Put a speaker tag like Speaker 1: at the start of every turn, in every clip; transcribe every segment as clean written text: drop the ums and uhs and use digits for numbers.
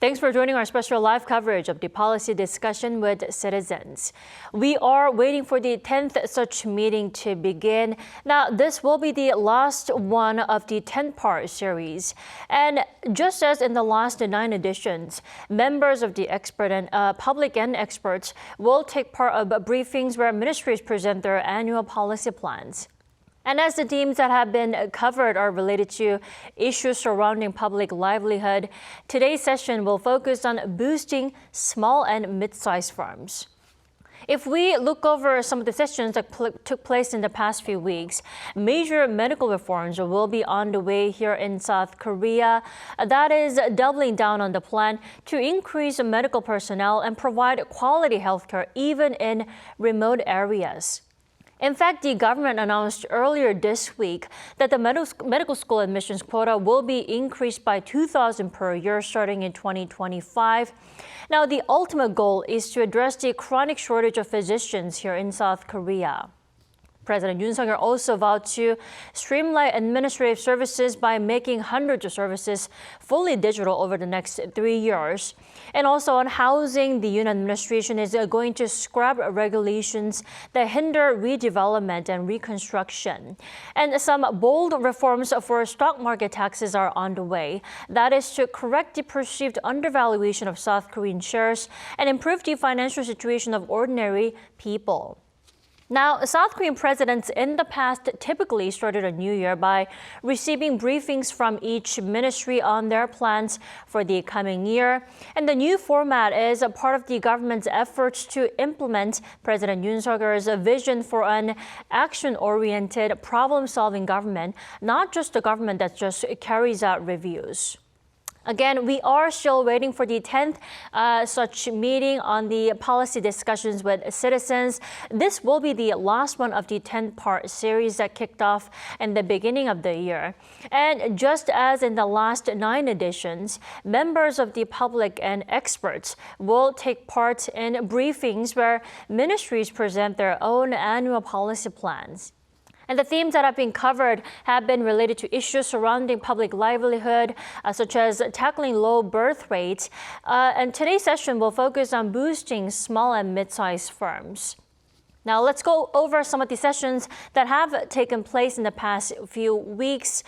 Speaker 1: Thanks for joining our special live coverage of the policy discussion with citizens. We are waiting for the 10th such meeting to begin. Now, this will be the last one of the 10-part series. And just as in the last 9 editions, members of the expert and public and experts will take part of briefings where ministries present their annual policy plans. And as the themes that have been covered are related to issues surrounding public livelihood, today's session will focus on boosting small and mid-sized firms. If we look over some of the sessions that took place in the past few weeks, major medical reforms will be on the way here in South Korea. That is doubling down on the plan to increase medical personnel and provide quality healthcare even in remote areas. In fact, the government announced earlier this week that the medical school admissions quota will be increased by 2,000 per year starting in 2025. Now, the ultimate goal is to address the chronic shortage of physicians here in South Korea. President Yoon Suk-yeol also vowed to streamline administrative services by making hundreds of services fully digital over the next 3 years. And also on housing, the Yoon administration is going to scrap regulations that hinder redevelopment and reconstruction. And some bold reforms for stock market taxes are on the way. That is to correct the perceived undervaluation of South Korean shares and improve the financial situation of ordinary people. Now, South Korean presidents in the past typically started a new year by receiving briefings from each ministry on their plans for the coming year. And the new format is a part of the government's efforts to implement President Yoon Suk-yeol's vision for an action-oriented, problem-solving government, not just a government that just carries out reviews. Again, we are still waiting for the 10th such meeting on the policy discussions with citizens. This will be the last one of the 10-part series that kicked off in the beginning of the year. And just as in the last 9 editions, members of the public and experts will take part in briefings where ministries present their own annual policy plans. And the themes that have been covered have been related to issues surrounding public livelihood, such as tackling low birth rates. And today's session will focus on boosting small and mid-sized firms. Now, let's go over some of the sessions that have taken place in the past few weeks.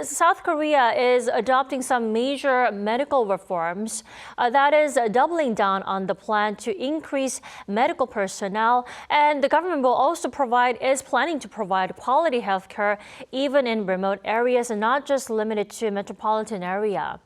Speaker 1: South Korea is adopting some major medical reforms. That is doubling down on the plan to increase medical personnel. And the government will also is planning to provide quality healthcare even in remote areas and not just limited to metropolitan area.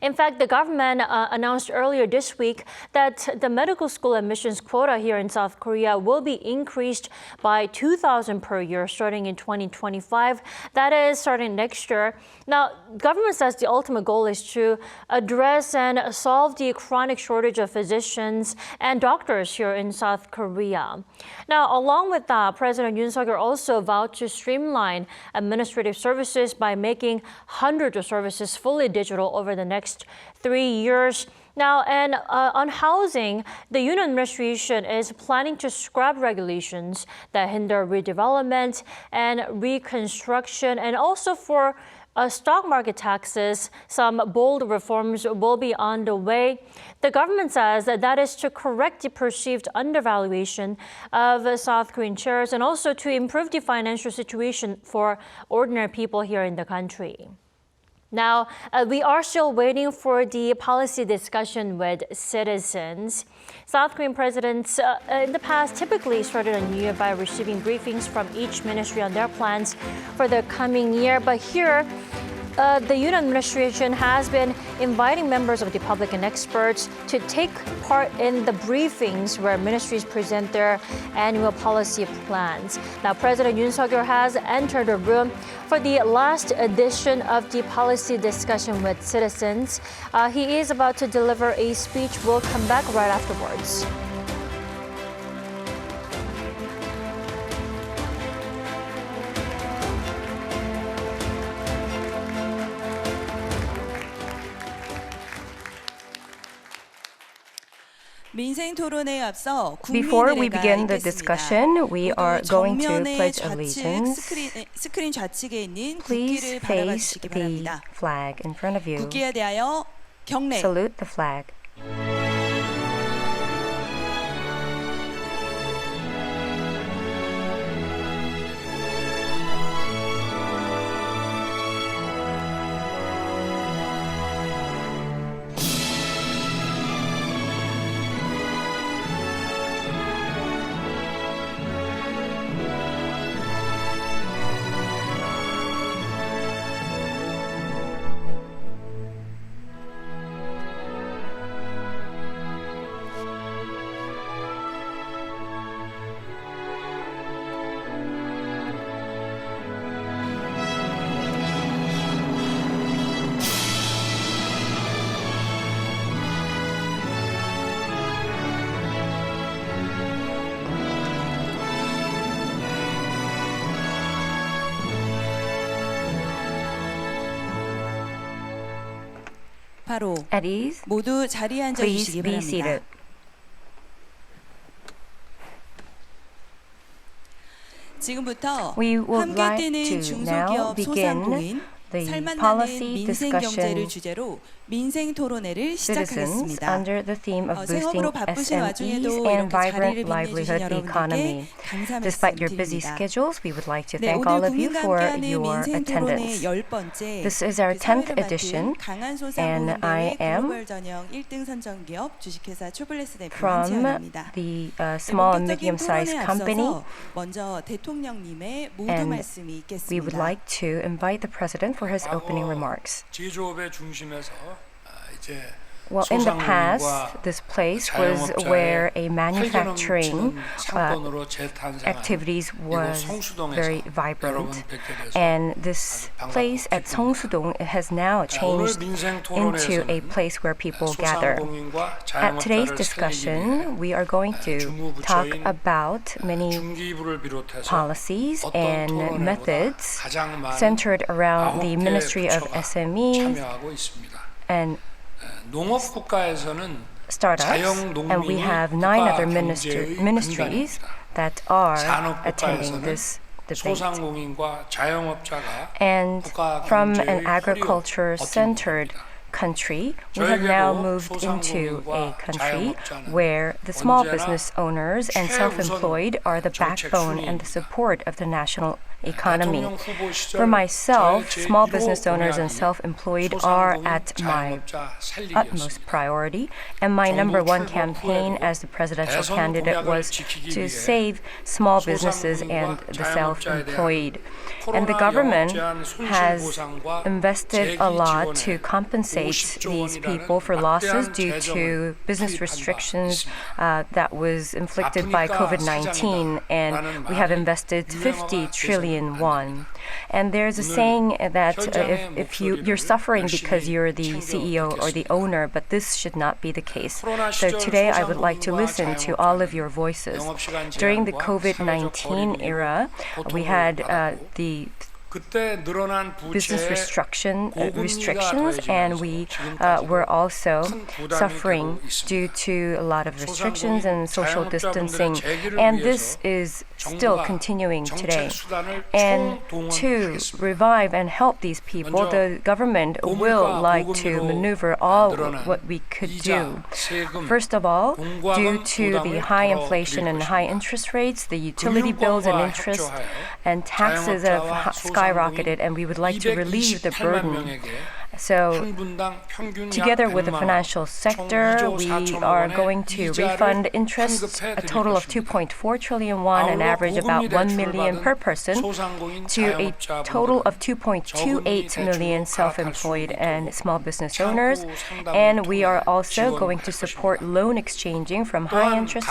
Speaker 1: In fact, the government announced earlier this week that the medical school admissions quota here in South Korea will be increased by 2,000 per year starting in 2025. That is starting next year. Now, government says the ultimate goal is to address and solve the chronic shortage of physicians and doctors here in South Korea. Now, along with that, President Yoon Suk-yeol also vowed to streamline administrative services by making hundreds of services fully digital over the next 3 years. Now, and on housing, the Yoon administration is planning to scrap regulations that hinder redevelopment and reconstruction, and also for stock market taxes, some bold reforms will be on the way. The government says that is to correct the perceived undervaluation of South Korean shares and also to improve the financial situation for ordinary people here in the country. Now, we are still waiting for the policy discussion with citizens. South Korean presidents in the past typically started a new year by receiving briefings from each ministry on their plans for the coming year. But here, the Yoon administration has been inviting members of the public and experts to take part in the briefings where ministries present their annual policy plans. Now, President Yoon Suk-yeol has entered the room for the last edition of the policy discussion with citizens. He is about to deliver a speech. We'll come back right afterwards.
Speaker 2: Before we begin the discussion, we are going to pledge allegiance. Please face the flag in front of you.
Speaker 3: 경례.
Speaker 2: Salute the flag.
Speaker 3: 바로
Speaker 2: At ease,
Speaker 3: 모두 자리에 앉아
Speaker 2: please
Speaker 3: 주시기
Speaker 2: be
Speaker 3: 바랍니다.
Speaker 2: seated.
Speaker 3: 지금부터
Speaker 2: We would
Speaker 3: 함께
Speaker 2: like
Speaker 3: 뛰는
Speaker 2: to now
Speaker 3: 중소기업
Speaker 2: begin
Speaker 3: 소상공인
Speaker 2: the
Speaker 3: 살맛나는
Speaker 2: policy
Speaker 3: 민생경제를
Speaker 2: discussion
Speaker 3: 주제로 민생토론회를
Speaker 2: citizens
Speaker 3: 시작하겠습니다.
Speaker 2: under the theme of boosting
Speaker 3: 생업으로 바쁘신 와중에도
Speaker 2: SMEs
Speaker 3: 이렇게
Speaker 2: and
Speaker 3: 자리를
Speaker 2: vibrant
Speaker 3: 빛내주신
Speaker 2: livelihood
Speaker 3: 여러분들께
Speaker 2: economy.
Speaker 3: 감사
Speaker 2: Despite your busy
Speaker 3: 말씀드립니다.
Speaker 2: schedules, we would like to
Speaker 3: 네,
Speaker 2: thank
Speaker 3: 오늘
Speaker 2: all of you
Speaker 3: 국민과
Speaker 2: for
Speaker 3: 함께하는
Speaker 2: your
Speaker 3: 민생토론회
Speaker 2: attendance.
Speaker 3: 10번째
Speaker 2: This is our 10th edition,
Speaker 3: 강한
Speaker 2: and I
Speaker 3: 소상공인대회
Speaker 2: am
Speaker 3: 글로벌 전형 1등 선정기업 주식회사 초블레스 대표
Speaker 2: from
Speaker 3: 한채연입니다.
Speaker 2: the small and medium-sized company,
Speaker 3: 먼저 대통령님의 모두
Speaker 2: and
Speaker 3: 말씀이
Speaker 2: we would
Speaker 3: 있겠습니다.
Speaker 2: like to invite the President for his opening remarks.
Speaker 4: 제조업의 중심에서 이제
Speaker 2: Well, in the past, this place was where a manufacturing activities was very vibrant. And this place at Seongsu-dong has now changed into a place where people gather. At today's discussion, we are going to talk about many policies and methods centered around the Ministry of SMEs and startups, and we have 9 other ministries that are attending this debate. And from an agriculture-centered country, we have now moved into a country where the small business owners and self-employed are the backbone and the support of the national economy. For myself, small business owners and self-employed are at my utmost priority, and my number one campaign as the presidential candidate was to save small businesses and the self-employed. And the government has invested a lot to compensate these people for losses due to business restrictions that was inflicted by COVID-19, and we have invested 50 trillion won. And there's a saying that if you're suffering because you're the CEO or the owner, but this should not be the case. So today I would like to listen to all of your voices. During the COVID-19 era, we had the business restrictions, and we were also suffering due to a lot of restrictions and social distancing, and this is still continuing today. And to revive and help these people, the government will like to maneuver all what we could do. First of all, due to the high inflation and high interest rates, the utility bills and interest and taxes have skyrocketed, and we would like to relieve the burden. So, together with the financial sector, we are going to refund interest, a total of 2.4 trillion won, an average about 1 million per person, to a total of 2.28 million self-employed and small business owners. And we are also going to support loan exchanging from high interest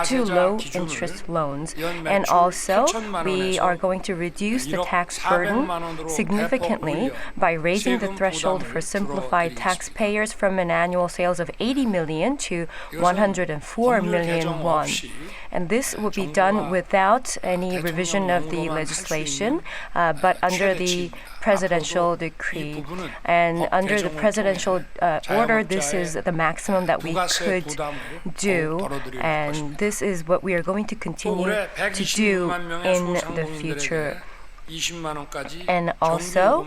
Speaker 2: to low interest loans. And also, we are going to reduce the tax burden significantly by raising the threshold for simplified taxpayers from an annual sales of 80 million to 104 million won. And this will be done without any revision of the legislation, but under the presidential decree. And under the presidential order, this is the maximum that we could do, and this is what we are going to continue to do in the future.
Speaker 4: 20만 원까지
Speaker 2: And also,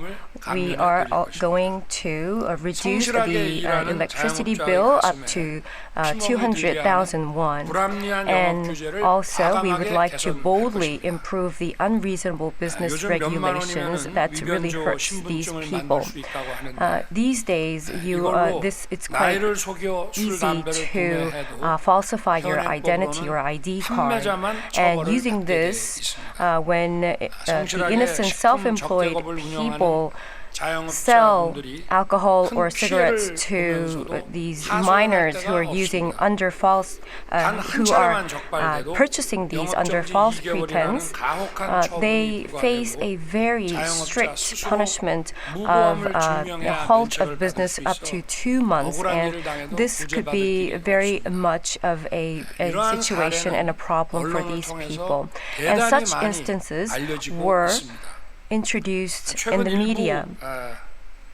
Speaker 2: we are
Speaker 4: 경비요금을
Speaker 2: going to reduce
Speaker 4: 성실하게
Speaker 2: the
Speaker 4: 일하는
Speaker 2: electricity
Speaker 4: 자영업자의
Speaker 2: bill
Speaker 4: 가슴에
Speaker 2: up to
Speaker 4: 피멍이 들게
Speaker 2: 200,000 won.
Speaker 4: 불합리한 영업
Speaker 2: And
Speaker 4: 규제를
Speaker 2: also, we would
Speaker 4: 과감하게
Speaker 2: like to
Speaker 4: 개선할
Speaker 2: boldly
Speaker 4: 것입니다.
Speaker 2: improve the unreasonable business
Speaker 4: 요즘 몇만
Speaker 2: regulations
Speaker 4: 원이면은
Speaker 2: that really
Speaker 4: 위변조
Speaker 2: hurts these
Speaker 4: 신분증을
Speaker 2: people.
Speaker 4: 만들 수 있다고 하는데
Speaker 2: These days,
Speaker 4: 이걸로
Speaker 2: it's quite
Speaker 4: 나이를 속여 술
Speaker 2: easy
Speaker 4: 담배를
Speaker 2: to
Speaker 4: 구매해도
Speaker 2: falsify your identity or
Speaker 4: 현행법으로는
Speaker 2: ID card.
Speaker 4: 판매자만
Speaker 2: And
Speaker 4: 처벌을
Speaker 2: using
Speaker 4: 받게 돼
Speaker 2: this,
Speaker 4: 있습니다.
Speaker 2: when the
Speaker 4: 성실하게
Speaker 2: innocent
Speaker 4: 식품
Speaker 2: self-employed
Speaker 4: 적재업을
Speaker 2: people
Speaker 4: 운영하는
Speaker 2: sell
Speaker 4: 자영업자분들이
Speaker 2: alcohol
Speaker 4: 큰
Speaker 2: or cigarettes
Speaker 4: 피해를
Speaker 2: to
Speaker 4: 보면서도
Speaker 2: these
Speaker 4: 하소연할
Speaker 2: minors who
Speaker 4: 데가
Speaker 2: are using
Speaker 4: 없습니다.
Speaker 2: under false,
Speaker 4: 단
Speaker 2: who
Speaker 4: 한
Speaker 2: are
Speaker 4: 차례만 적발돼도
Speaker 2: purchasing these under
Speaker 4: 영업정지
Speaker 2: false
Speaker 4: 2개월이라는
Speaker 2: pretense,
Speaker 4: 가혹한
Speaker 2: they
Speaker 4: 처분이
Speaker 2: face a
Speaker 4: 부과되고
Speaker 2: very
Speaker 4: 자영업자
Speaker 2: strict
Speaker 4: 스스로
Speaker 2: punishment of
Speaker 4: 무고함을
Speaker 2: a
Speaker 4: 증명해야
Speaker 2: halt
Speaker 4: 면책을
Speaker 2: of
Speaker 4: 받을
Speaker 2: business
Speaker 4: 수
Speaker 2: up
Speaker 4: 있어
Speaker 2: to 2 months,
Speaker 4: 억울한
Speaker 2: and
Speaker 4: 일을 당해도
Speaker 2: this could
Speaker 4: 구제받을
Speaker 2: be
Speaker 4: 길이
Speaker 2: very
Speaker 4: 없습니다.
Speaker 2: much of a
Speaker 4: 이러한
Speaker 2: situation and a problem for
Speaker 4: 언론을
Speaker 2: these
Speaker 4: 통해서
Speaker 2: people. And
Speaker 4: 대단히
Speaker 2: such
Speaker 4: 많이
Speaker 2: instances
Speaker 4: 알려지고
Speaker 2: were
Speaker 4: 있습니다.
Speaker 2: introduced in
Speaker 4: 최근
Speaker 2: the media.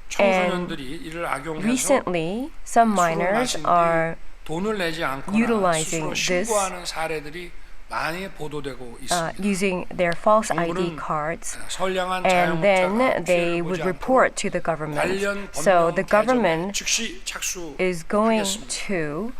Speaker 4: 청소년들이 이를 악용해서
Speaker 2: Recently, some minors are
Speaker 4: 돈을 내지 않거나
Speaker 2: utilizing
Speaker 4: 스스로
Speaker 2: this,
Speaker 4: 신고하는 사례들이 많이 보도되고 있습니다.
Speaker 2: using their false ID
Speaker 4: 정부는
Speaker 2: cards,
Speaker 4: 선량한
Speaker 2: and then
Speaker 4: 자영업자가
Speaker 2: they
Speaker 4: 피해를
Speaker 2: would
Speaker 4: 보지
Speaker 2: report
Speaker 4: 않도록
Speaker 2: to the government.
Speaker 4: 관련
Speaker 2: So the
Speaker 4: 법령
Speaker 2: government
Speaker 4: 개정에 즉시
Speaker 2: is going
Speaker 4: 착수하겠습니다.
Speaker 2: to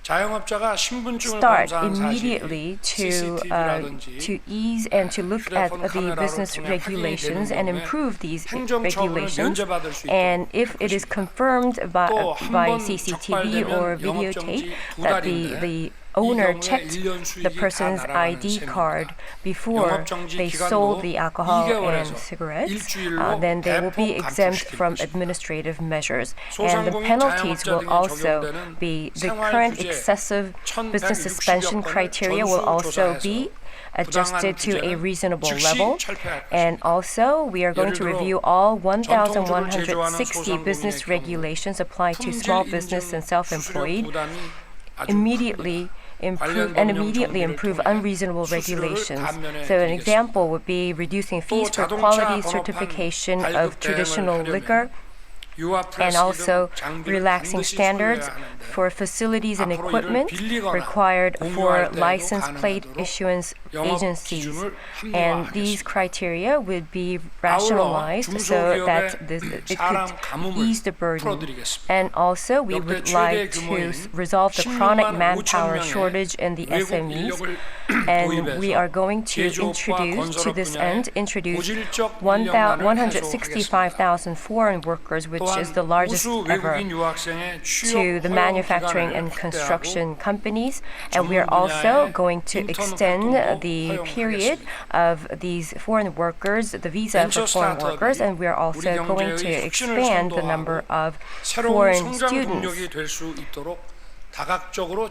Speaker 4: 자영업자가 신분증을
Speaker 2: start
Speaker 4: 검사한
Speaker 2: immediately
Speaker 4: CCTV라든지
Speaker 2: to ease and to look at
Speaker 4: 휴대폰
Speaker 2: the
Speaker 4: 카메라로
Speaker 2: business
Speaker 4: 통해
Speaker 2: regulations
Speaker 4: 확인이
Speaker 2: and
Speaker 4: 되는
Speaker 2: improve these
Speaker 4: 행정처분을
Speaker 2: regulations.
Speaker 4: 면제받을 수
Speaker 2: And
Speaker 4: 있도록
Speaker 2: if
Speaker 4: 할
Speaker 2: it is
Speaker 4: 것입니다.
Speaker 2: confirmed by
Speaker 4: 또 한 번
Speaker 2: CCTV or
Speaker 4: 적발되면
Speaker 2: videotape
Speaker 4: 영업정지 두
Speaker 2: that
Speaker 4: 달인데
Speaker 2: the
Speaker 4: 이
Speaker 2: owner
Speaker 4: 경우에
Speaker 2: checked
Speaker 4: 1년
Speaker 2: the
Speaker 4: 수익이 다
Speaker 2: person's
Speaker 4: 날아가는
Speaker 2: ID card
Speaker 4: 셈입니다.
Speaker 2: before
Speaker 4: 영업정지
Speaker 2: they
Speaker 4: 기간도
Speaker 2: sold the alcohol and
Speaker 4: 2개월에서
Speaker 2: cigarettes,
Speaker 4: 일주일로
Speaker 2: then they will be
Speaker 4: 대폭
Speaker 2: exempt
Speaker 4: 감축시킬
Speaker 2: from
Speaker 4: 것입니다.
Speaker 2: administrative measures. And the
Speaker 4: 소상공인
Speaker 2: penalties
Speaker 4: 자영업자
Speaker 2: will
Speaker 4: 등에
Speaker 2: also
Speaker 4: 적용되는
Speaker 2: be the
Speaker 4: 생활
Speaker 2: current
Speaker 4: 규제
Speaker 2: excessive business
Speaker 4: 1160여
Speaker 2: suspension
Speaker 4: 건을
Speaker 2: criteria will also
Speaker 4: 전수
Speaker 2: be
Speaker 4: 조사해서
Speaker 2: adjusted to a
Speaker 4: 부당한
Speaker 2: reasonable
Speaker 4: 규제는
Speaker 2: level.
Speaker 4: 즉시 철폐할
Speaker 2: And
Speaker 4: 것입니다.
Speaker 2: also, we are going
Speaker 4: 예를
Speaker 2: to
Speaker 4: 들어
Speaker 2: review all
Speaker 4: 전통주를 제조하는
Speaker 2: 1,160 business
Speaker 4: 소상공인의
Speaker 2: regulations applied to
Speaker 4: 품질
Speaker 2: small business and
Speaker 4: 인증
Speaker 2: self-employed,
Speaker 4: 수수료 부담이 아주
Speaker 2: immediately improve and immediately improve unreasonable regulations. So an example would be reducing fees for quality certification of traditional liquor, and also relaxing standards for facilities and equipment required for license plate issuance agencies. And these criteria would be rationalized so that it could ease the burden. And also, we would like to resolve the chronic manpower shortage in the SMEs. And we are going to introduce, to this end, 165,000 foreign workers, which is the largest ever, to the manufacturing and construction companies. And we are also going to extend the period of these foreign workers, the visa for foreign workers, and we are also going to expand the number of foreign students.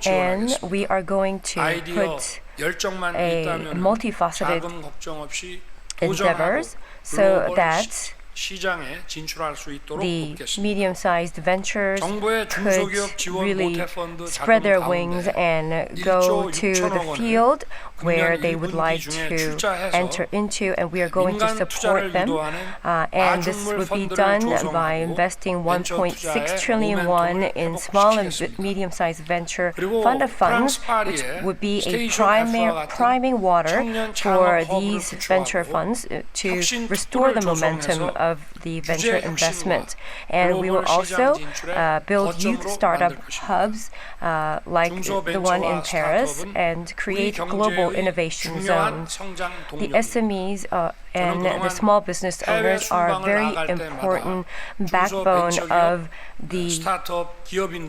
Speaker 2: And we are going to put a multifaceted endeavors so that the medium-sized ventures could really spread their wings and go to the field where they would like to enter into, and we are going to support them. And this would be done by investing 1.6 trillion won in small and medium-sized venture fund of funds, which would be a priming water for these venture funds to restore the momentum of the venture investment. And we will also build youth startup hubs like the one in Paris and create global innovation zones. The SMEs and the small business owners are a very important backbone of the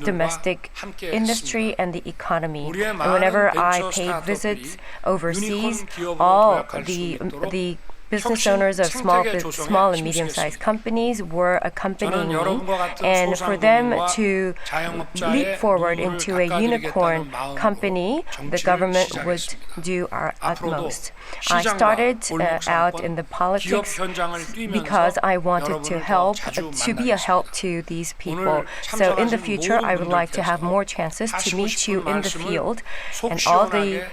Speaker 2: domestic industry and the economy. And whenever I paid visits overseas, all the business owners of small and medium-sized companies were accompanying me, and for them to leap forward into a unicorn company, the government would do our utmost. I started out in the politics because I wanted to be a help to these people. So in the future, I would like to have more chances to meet you in the field, and all the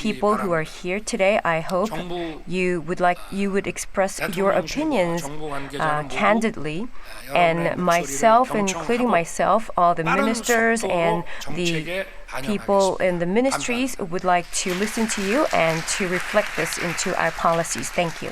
Speaker 2: people who are here today, I hope you would express your opinions candidly, and myself, including myself, all the ministers and the people in the ministries would like to listen to you and to reflect this into our policies. Thank you.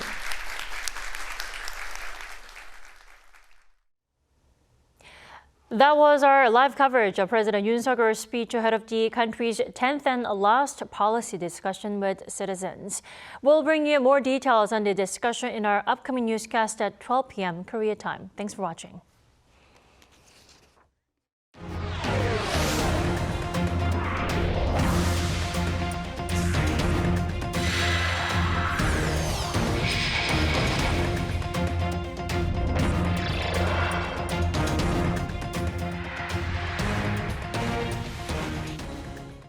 Speaker 1: That was our live coverage of President Yoon Suk-yeol's speech ahead of the country's 10th and last policy discussion with citizens. We'll bring you more details on the discussion in our upcoming newscast at 12 p.m. Korea time. Thanks for watching.